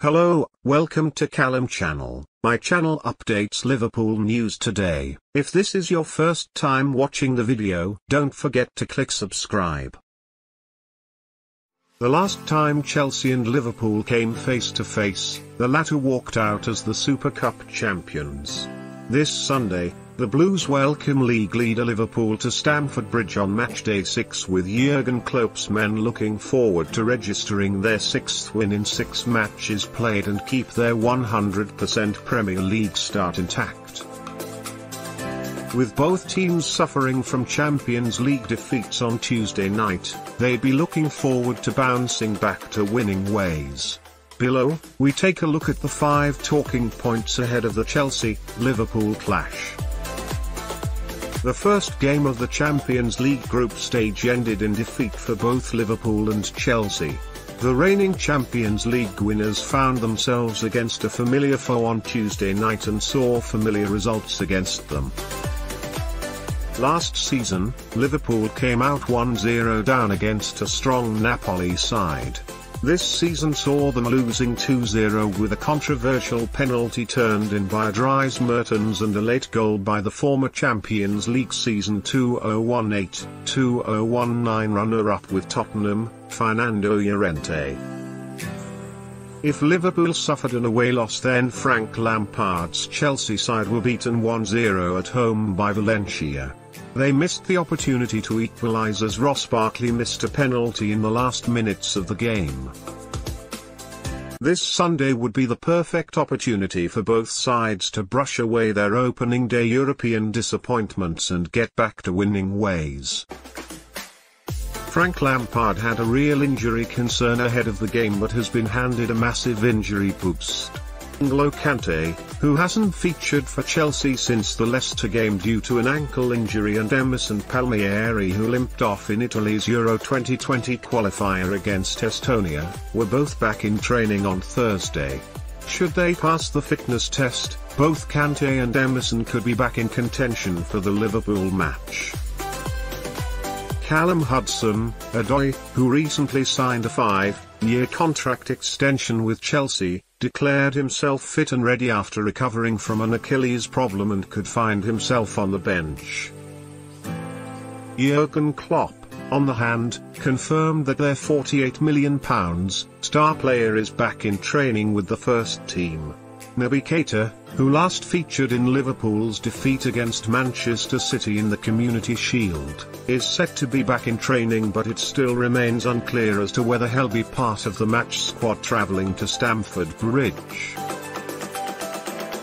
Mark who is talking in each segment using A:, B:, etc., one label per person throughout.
A: Hello, welcome to Callum channel. My channel updates Liverpool news today. If this is your first time watching the video, don't forget to click subscribe. The last time Chelsea and Liverpool came face to face, the latter walked out as the Super Cup champions. This Sunday, the Blues welcome league leader Liverpool to Stamford Bridge on matchday 6 with Jurgen Klopp's men looking forward to registering their 6th win in 6 matches played and keep their 100% Premier League start intact. With both teams suffering from Champions League defeats on Tuesday night, they'd be looking forward to bouncing back to winning ways. Below, we take a look at the 5 talking points ahead of the Chelsea-Liverpool clash. The first game of the Champions League group stage ended in defeat for both Liverpool and Chelsea. The reigning Champions League winners found themselves against a familiar foe on Tuesday night and saw familiar results against them. Last season, Liverpool came out 1-0 down against a strong Napoli side. This season saw them losing 2-0 with a controversial penalty turned in by Dries Mertens and a late goal by the former Champions League season 2018-2019 runner-up with Tottenham, Fernando Llorente. If Liverpool suffered an away loss, then Frank Lampard's Chelsea side were beaten 1-0 at home by Valencia. They missed the opportunity to equalise as Ross Barkley missed a penalty in the last minutes of the game. This Sunday would be the perfect opportunity for both sides to brush away their opening day European disappointments and get back to winning ways. Frank Lampard had a real injury concern ahead of the game but has been handed a massive injury boost. N'Golo Kante, who hasn't featured for Chelsea since the Leicester game due to an ankle injury, and Emerson Palmieri, who limped off in Italy's Euro 2020 qualifier against Estonia, were both back in training on Thursday. Should they pass the fitness test, both Kante and Emerson could be back in contention for the Liverpool match. Callum Hudson-Odoi, who recently signed a 5-year contract extension with Chelsea, declared himself fit and ready after recovering from an Achilles problem and could find himself on the bench. Jurgen Klopp, on the hand, confirmed that their £48 million star player is back in training with the first team. Naby Keita, who last featured in Liverpool's defeat against Manchester City in the Community Shield, is set to be back in training, but it still remains unclear as to whether he'll be part of the match squad travelling to Stamford Bridge.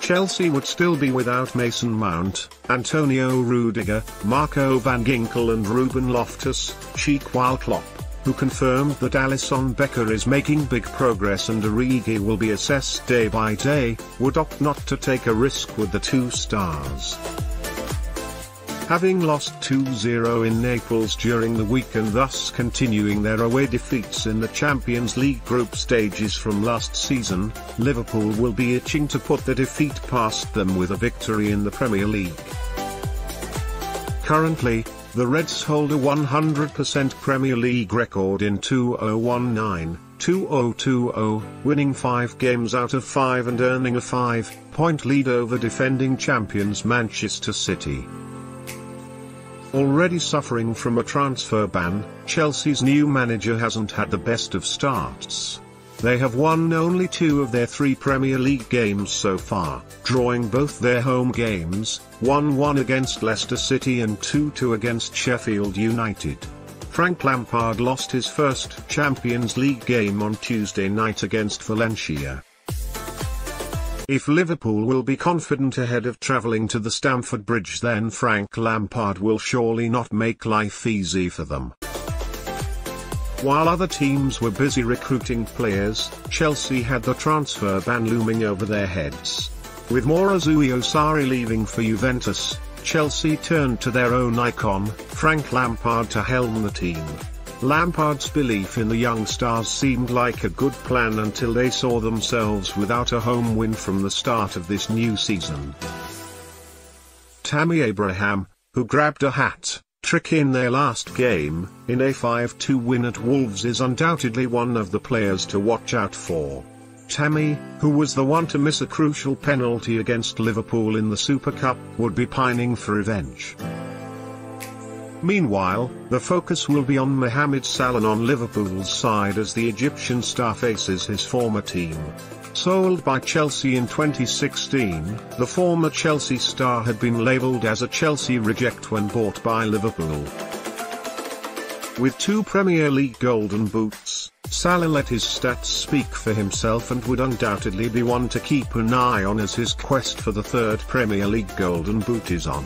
A: Chelsea would still be without Mason Mount, Antonio Rudiger, Marco van Ginkel and Ruben Loftus-Cheek, while Klopp, who confirmed that Alisson Becker is making big progress and Origi will be assessed day by day, would opt not to take a risk with the two stars. Having lost 2-0 in Naples during the week and thus continuing their away defeats in the Champions League group stages from last season, Liverpool will be itching to put the defeat past them with a victory in the Premier League. Currently, the Reds hold a 100% Premier League record in 2019-2020, winning 5 games out of 5 and earning a 5-point lead over defending champions Manchester City. Already suffering from a transfer ban, Chelsea's new manager hasn't had the best of starts. They have won only 2 of their 3 Premier League games so far, drawing both their home games, 1-1 against Leicester City and 2-2 against Sheffield United. Frank Lampard lost his first Champions League game on Tuesday night against Valencia. If Liverpool will be confident ahead of travelling to the Stamford Bridge, then Frank Lampard will surely not make life easy for them. While other teams were busy recruiting players, Chelsea had the transfer ban looming over their heads. With Maurizio Sarri leaving for Juventus, Chelsea turned to their own icon, Frank Lampard, to helm the team. Lampard's belief in the young stars seemed like a good plan until they saw themselves without a home win from the start of this new season. Tammy Abraham, who grabbed a hat-trick in their last game, in a 5-2 win at Wolves, is undoubtedly one of the players to watch out for. Tammy, who was the one to miss a crucial penalty against Liverpool in the Super Cup, would be pining for revenge. Meanwhile, the focus will be on Mohamed Salah on Liverpool's side as the Egyptian star faces his former team. Sold by Chelsea in 2016, the former Chelsea star had been labelled as a Chelsea reject when bought by Liverpool. With 2 Premier League golden boots, Salah let his stats speak for himself and would undoubtedly be one to keep an eye on as his quest for the 3rd Premier League golden boot is on.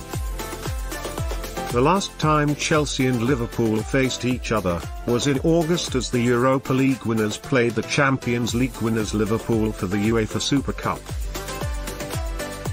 A: The last time Chelsea and Liverpool faced each other was in August as the Europa League winners played the Champions League winners Liverpool for the UEFA Super Cup.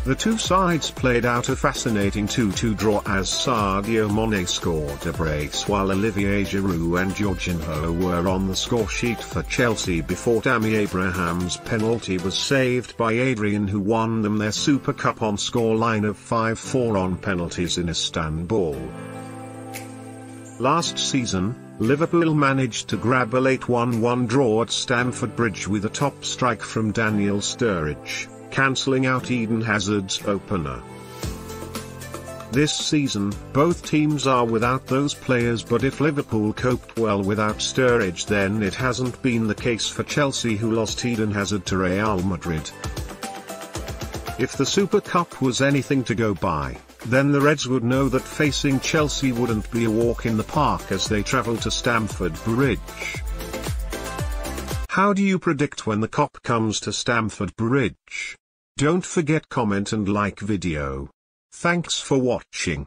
A: The two sides played out a fascinating 2-2 draw as Sadio Mane scored a brace while Olivier Giroud and Jorginho were on the scoresheet for Chelsea before Tammy Abraham's penalty was saved by Adrian, who won them their Super Cup on scoreline of 5-4 on penalties in Istanbul. Last season, Liverpool managed to grab a late 1-1 draw at Stamford Bridge with a top strike from Daniel Sturridge, cancelling out Eden Hazard's opener. This season, both teams are without those players, but if Liverpool coped well without Sturridge, then it hasn't been the case for Chelsea, who lost Eden Hazard to Real Madrid. If the Super Cup was anything to go by, then the Reds would know that facing Chelsea wouldn't be a walk in the park as they travel to Stamford Bridge. How do you predict when the Cup comes to Stamford Bridge? Don't forget comment and like video. Thanks for watching.